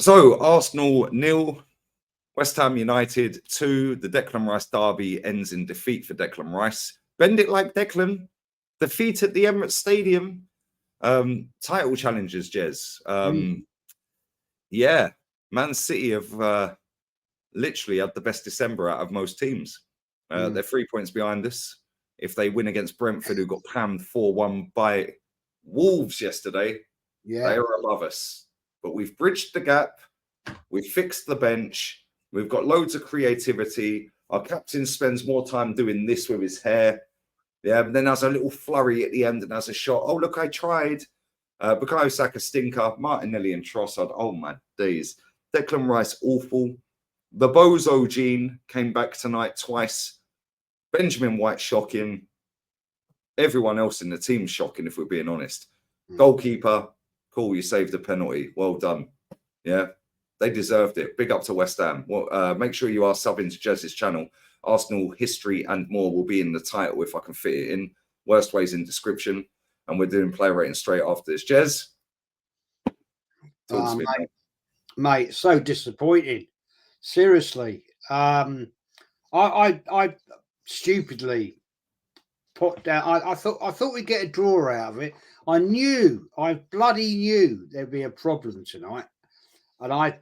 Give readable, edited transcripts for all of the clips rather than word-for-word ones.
So Arsenal 0, West Ham United 2. The Declan Rice derby ends in defeat for Declan Rice. Bend it like Declan. Defeat at the Emirates Stadium. Title challenges, Jez. Yeah, Man City have literally had the best December out of most teams. They're 3 points behind us. If they win against Brentford, who got pammed 4-1 by Wolves yesterday, they are above us. But we've bridged the gap. We've fixed the bench. We've got loads of creativity. Our captain spends more time doing this with his hair. Yeah, but then has a little flurry at the end and has a shot. Oh, look, I tried. Bukayo Saka stinker. Martinelli and Trossard. Oh, my days. Declan Rice, awful. The Bozo gene came back tonight twice. Benjamin White, shocking. Everyone else in the team shocking, if we're being honest. Goalkeeper, cool, you saved the penalty. Well done. Yeah, they deserved it. Big up to West Ham. Well, make sure you are subbing to Jez's channel. Arsenal history and more will be in the title if I can fit it in. Worst ways in description. And we're doing player rating straight after this. Jez? Mate, so disappointing. Seriously. I stupidly put down. I thought we'd get a draw out of it. I bloody knew there'd be a problem tonight, and I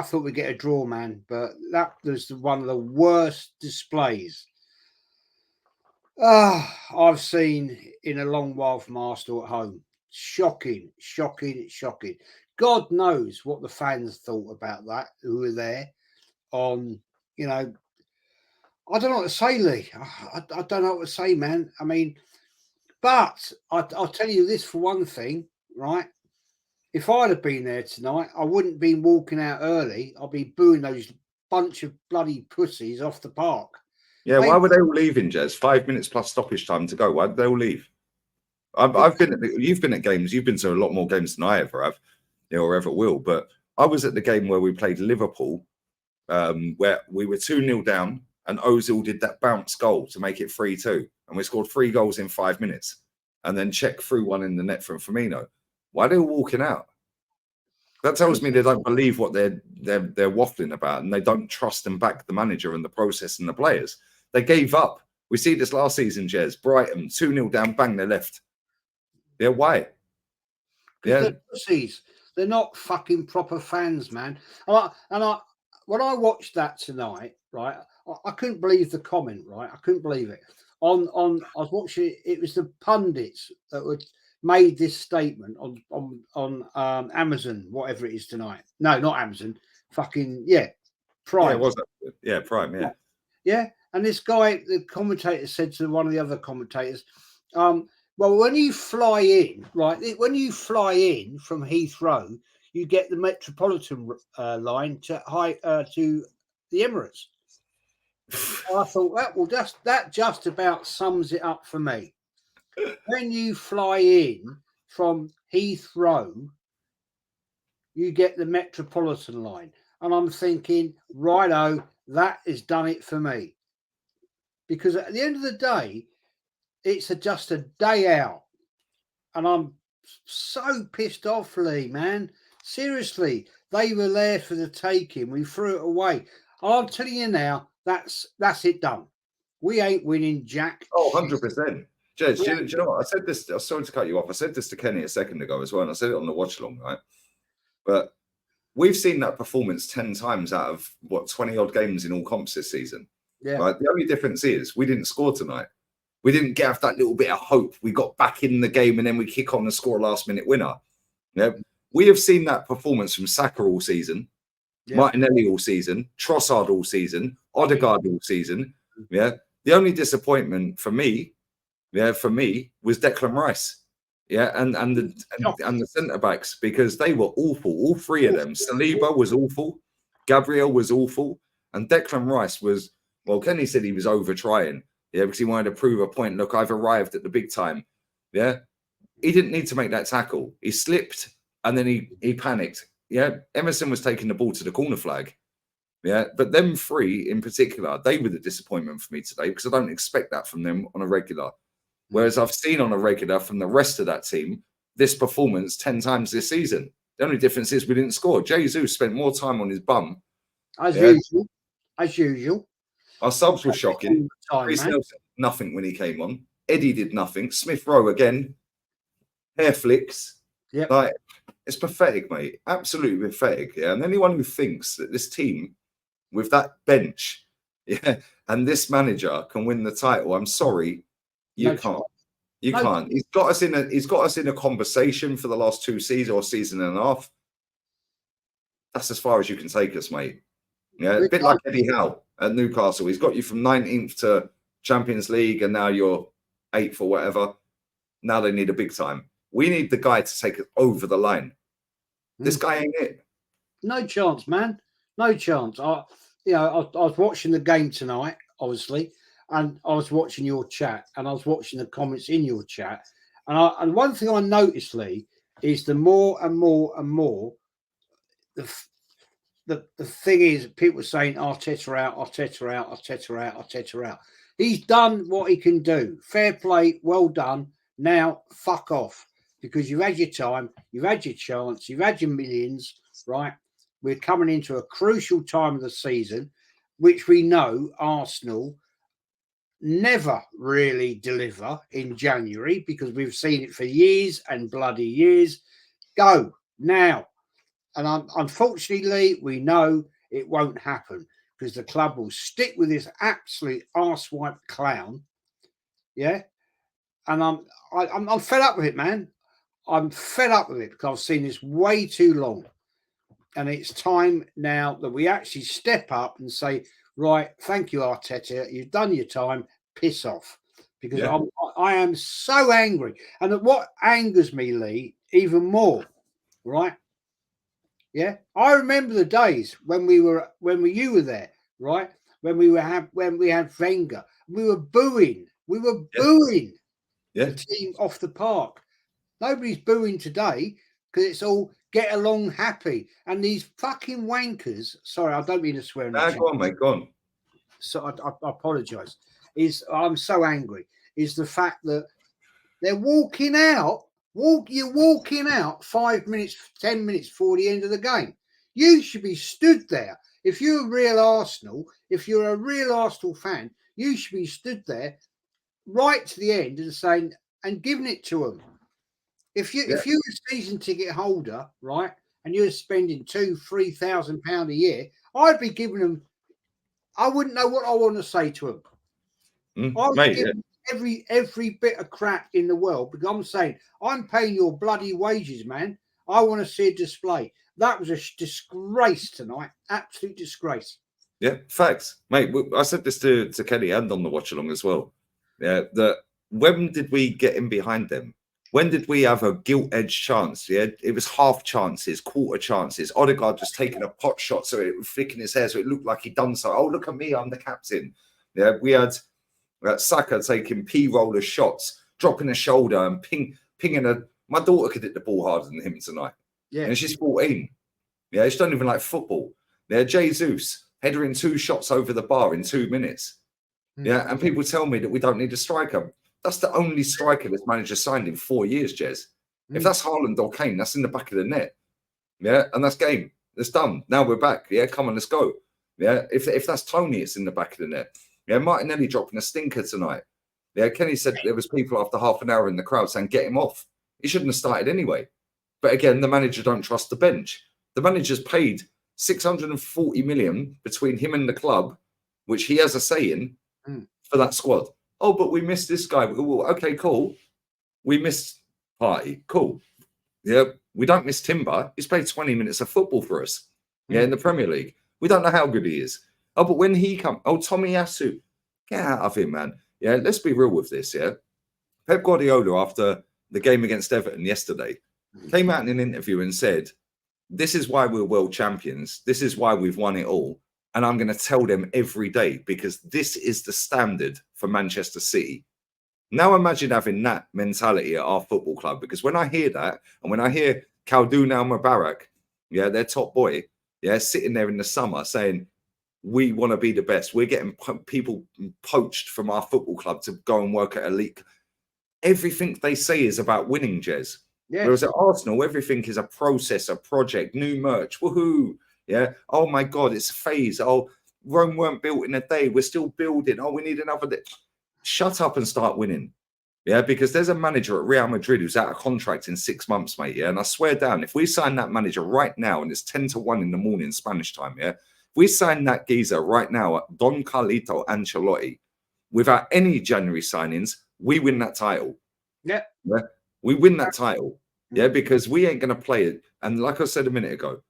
thought we'd get a draw, man. But that was one of the worst displays I've seen in a long while from Arsenal at home. Shocking. God knows what the fans thought about that, who were there on, I don't know what to say, Lee. I don't know what to say, man. I mean, but I'll tell you this for one thing, right? If I'd have been there tonight, I wouldn't be walking out early. I'd be booing those bunch of bloody pussies off the park. Yeah, why were they all leaving, Jez? 5 minutes plus stoppage time to go. Why did they all leave? You've been at games. You've been to a lot more games than I ever have, or ever will. But I was at the game where we played Liverpool, where we were 2-0 down, and Ozil did that bounce goal to make it 3-2, and we scored 3 goals in 5 minutes, and then checked through one in the net from Firmino. Why are they all walking out? That tells me they don't believe what they're waffling about, and they don't trust and back the manager and the process and the players. They gave up. We see this last season, Jez. Brighton 2-0 down, bang, they left. Yeah, why? Yeah, they're pussies. They're not fucking proper fans, man. When I watched that tonight, right, I couldn't believe the comment, right? I couldn't believe it. I was watching it was the pundits that made this statement on Amazon, whatever it is tonight. No, not Amazon. Fucking Prime. Yeah, it was. Yeah, Prime. Yeah. Yeah, and this guy, the commentator, said to one of the other commentators, well, when you fly in, right, when you fly in from Heathrow, you get the Metropolitan line to the Emirates. I thought that just about sums it up for me. When you fly in from Heathrow, you get the Metropolitan line. And I'm thinking, righto, that has done it for me. Because at the end of the day, it's just a day out. And I'm so pissed off, Lee, man. Seriously, they were there for the taking. We threw it away. I'm telling you now, that's it done. We ain't winning jack. Oh, 100%. Jez, do you know what? I said this, I'm sorry to cut you off. I said this to Kenny a second ago as well, and I said it on the watch along, right? But we've seen that performance 10 times out of, 20-odd games in all comps this season. Yeah. Right? The only difference is we didn't score tonight. We didn't get that little bit of hope. We got back in the game and then we kick on and score a last-minute winner. Yeah. We have seen that performance from Saka all season, Martinelli all season, Trossard all season, Odegaard all season. Yeah. The only disappointment for me, was Declan Rice. Yeah, and the centre backs, because they were awful. All three of them. Saliba was awful, Gabriel was awful, and Declan Rice was. Well, Kenny said he was over trying. Yeah, because he wanted to prove a point. Look, I've arrived at the big time. Yeah, he didn't need to make that tackle. He slipped and then he panicked. Yeah, Emerson was taking the ball to the corner flag. Yeah, but them three in particular, they were the disappointment for me today because I don't expect that from them on a regular. Whereas I've seen on a regular from the rest of that team this performance 10 times this season. The only difference is we didn't score. Jesus spent more time on his bum. As usual. As usual. Our subs were All shocking. the time, Chris man. Nelson, nothing when he came on. Eddie did nothing. Smith Rowe again, hair flicks. Yep. Like, it's pathetic, mate. Absolutely pathetic. Yeah. And anyone who thinks that this team with that bench, yeah, and this manager can win the title, I'm sorry, you No can't. chance. You No. can't. He's got us in a conversation for the last 2 seasons or season and a half. That's as far as you can take us, mate. Yeah, a bit like Eddie Howe at Newcastle. He's got you from 19th to Champions League, and now you're 8th or whatever. Now they need a big time. We need the guy to take it over the line. This guy ain't it. No chance, man. No chance. I was watching the game tonight, obviously, and I was watching your chat, and I was watching the comments in your chat, and one thing I noticed, Lee, is the more and more and more the thing is, people saying Arteta out, Arteta out, Arteta out, Arteta out. He's done what he can do. Fair play, well done. Now fuck off, because you've had your time, you've had your chance, you've had your millions, right? We're coming into a crucial time of the season, which we know Arsenal never really deliver in January, because we've seen it for years and bloody years. Go now. And unfortunately, we know it won't happen, because the club will stick with this absolute arsewipe clown. Yeah. And I'm fed up with it, man. I'm fed up with it, because I've seen this way too long. And it's time now that we actually step up and say, right, thank you, Arteta. You've done your time. Piss off. Because I am so angry. And what angers me, Lee, even more, right? Yeah, I remember the days when you were there, right? When we had Wenger, we were booing the team off the park. Nobody's booing today, because it's all get along happy. And these fucking wankers. Sorry, I don't mean to swear. Go on, mate. Go on. So I apologise. I'm so angry. Is the fact that they're walking out. You're walking out 5 minutes, 10 minutes before the end of the game. You should be stood there. If you're a real Arsenal fan, you should be stood there right to the end and saying and giving it to them. If you're a season ticket holder, right, and you're spending £2,000-3,000 a year, I'd be giving them. I wouldn't know what I want to say to them. I would give them every bit of crap in the world, because I'm saying I'm paying your bloody wages, man. I want to see a display. That was a disgrace tonight. Absolute disgrace. Yeah, facts, mate. I said this to Kenny and on the watch along as well. Yeah, that when did we get in behind them? When did we have a gilt-edged chance? Yeah, it was half chances, quarter chances. Odegaard just taking a pot shot so it was flicking his hair so it looked like he'd done so. Oh, look at me, I'm the captain. Yeah, we had Saka taking P-roller shots, dropping a shoulder and pinging my daughter could hit the ball harder than him tonight. Yeah. And she's 14. Yeah, she don't even like football. Yeah, Jesus headering 2 shots over the bar in 2 minutes. Yeah, and people tell me that we don't need a striker. That's the only striker this manager signed in 4 years, Jez. If that's Haaland or Kane, that's in the back of the net. Yeah, and that's game. It's done. Now we're back. Yeah, come on, let's go. Yeah, if that's Tony, it's in the back of the net. Yeah, Martinelli dropping a stinker tonight. Yeah, Kenny said there was people after half an hour in the crowd saying, get him off. He shouldn't have started anyway. But again, the manager don't trust the bench. The manager's paid 640 million between him and the club, which he has a say in, for that squad. Oh, but we missed this guy. Well, okay, cool. We missed Party. Cool. Yeah, we don't miss Timber. He's played 20 minutes of football for us. Yeah, in the Premier League. We don't know how good he is. Oh, but when he comes, Tomiyasu, get out of him, man. Yeah, let's be real with this, yeah. Pep Guardiola, after the game against Everton yesterday, came out in an interview and said, this is why we're world champions. This is why we've won it all. And I'm going to tell them every day, because this is the standard for Manchester City. Now imagine having that mentality at our football club, because when I hear that, and when I hear Khaldoon Al-Mubarak, yeah, their top boy, yeah, sitting there in the summer saying, we want to be the best. We're getting people poached from our football club to go and work at elite. Everything they say is about winning, Jez. Yes. Whereas at Arsenal, everything is a process, a project, new merch, woohoo! Yeah. Oh my God, it's a phase. Oh, Rome weren't built in a day. We're still building. Oh, we need another day. Shut up and start winning. Yeah, because there's a manager at Real Madrid who's out of contract in 6 months, mate. Yeah, and I swear down, if we sign that manager right now, and it's 10 to 1 in the morning Spanish time, yeah, if we sign that geezer right now, Don Carlito Ancelotti, without any January signings, we win that title. Yeah. Yeah, we win that title. Yeah, because we ain't going to play it. And like I said a minute ago,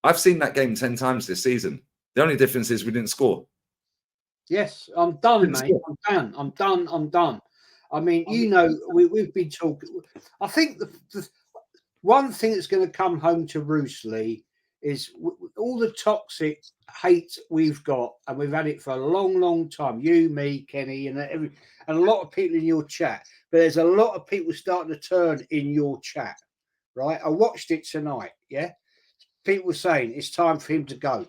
I've seen that game 10 times this season. The only difference is we didn't score. Yes, I'm done, mate. I'm done. I mean, you know, we've been talking. I think the one thing that's going to come home to roost, Lee, is all the toxic hate we've got, and we've had it for a long, long time. You, me, Kenny, and a lot of people in your chat. But there's a lot of people starting to turn in your chat, right? I watched it tonight. Yeah, people saying it's time for him to go,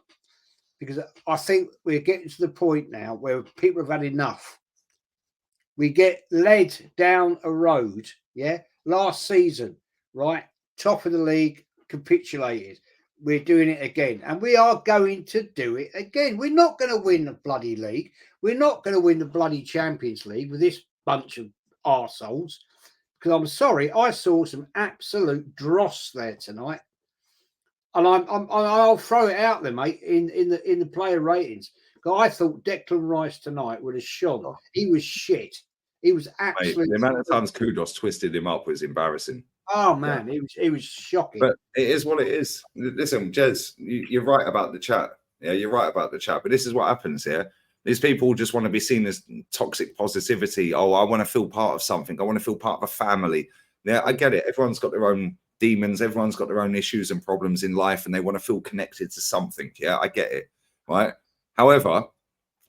because I think we're getting to the point now where people have had enough. We get led down a road, yeah. Last season, right, top of the league, capitulated. We're doing it again, and we are going to do it again. We're not going to win the bloody league. We're not going to win the bloody Champions League with this bunch of arseholes. Because I'm sorry, I saw some absolute dross there tonight. And I'll throw it out there, mate, in the player ratings. I thought Declan Rice tonight would have shone. He was shit. He was absolutely. Mate, the amount of times Kudos twisted him up was embarrassing. Oh man, it was shocking. But it is what it is. Listen, Jez, you're right about the chat. Yeah, you're right about the chat. But this is what happens here. These people just want to be seen as toxic positivity. Oh, I want to feel part of something. I want to feel part of a family. Yeah, I get it. Everyone's got their own demons. Everyone's got their own issues and problems in life, and they want to feel connected to something. Yeah, I get it. Right. However,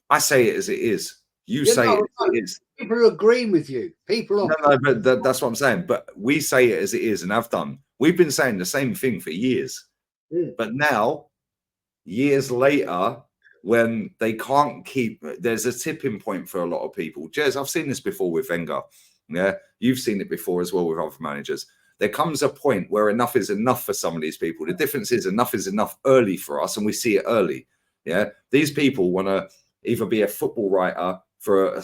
I say it as it is. You say it as it is. People are agreeing with you. People are. No, but that's what I'm saying. But we say it as it is, and I've done. We've been saying the same thing for years. But now, years later, when they can't keep, there's a tipping point for a lot of people. Jez, I've seen this before with Wenger. Yeah, you've seen it before as well with other managers. There comes a point where enough is enough for some of these people. The difference is enough early for us, and we see it early. Yeah, these people want to either be a football writer for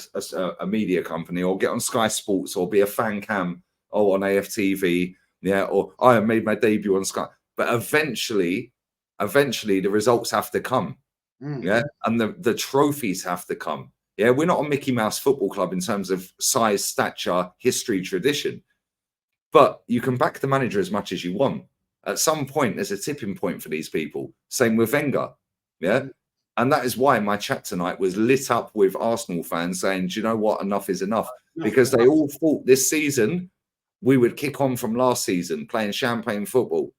a media company, or get on Sky Sports, or be a fan cam, or on AFTV, yeah, or I made my debut on Sky. But eventually the results have to come, yeah, and the trophies have to come. Yeah, we're not a Mickey Mouse football club in terms of size, stature, history, tradition, but you can back the manager as much as you want. At some point, there's a tipping point for these people. Same with Wenger, yeah. And that is why my chat tonight was lit up with Arsenal fans saying, do you know what? Enough is enough. Because they all thought this season we would kick on from last season playing champagne football.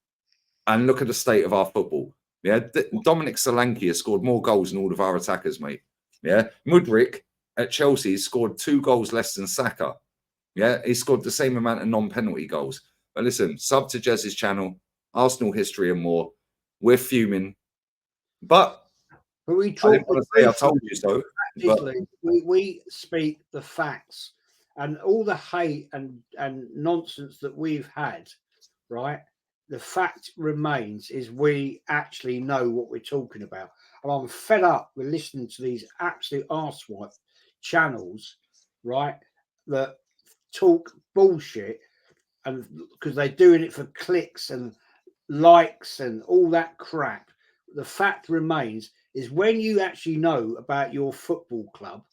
And look at the state of our football. Yeah. Dominic Solanke has scored more goals than all of our attackers, mate. Yeah. Mudryk at Chelsea scored 2 goals less than Saka. Yeah. He scored the same amount of non-penalty goals. But listen, sub to Jez's channel, Arsenal history and more. We're fuming. But we talk. I told you so. We speak the facts, and all the hate and nonsense that we've had, right? The fact remains is we actually know what we're talking about. And I'm fed up with listening to these absolute arsewipe channels, right? That talk bullshit, and because they're doing it for clicks and likes and all that crap. The fact remains is when you actually know about your football club,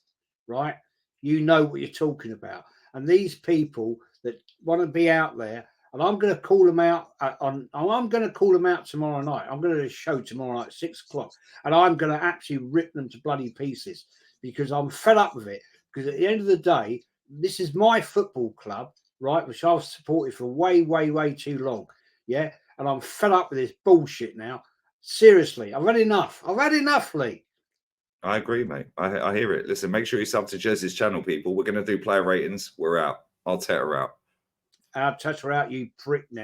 right? You know what you're talking about. And these people that want to be out there, and I'm going to call them out I'm going to call them out tomorrow night. I'm going to do a show tomorrow night at 6 o'clock, and I'm going to actually rip them to bloody pieces because I'm fed up with it. Because at the end of the day, this is my football club, right? Which I've supported for way, way, way too long. Yeah. And I'm fed up with this bullshit now. Seriously, I've had enough. I've had enough, Lee. I agree, mate. I hear it. Listen, make sure you sub to Jez's channel, people. We're going to do player ratings. We're out. I'll tear her out. I'll touch her out, you prick now.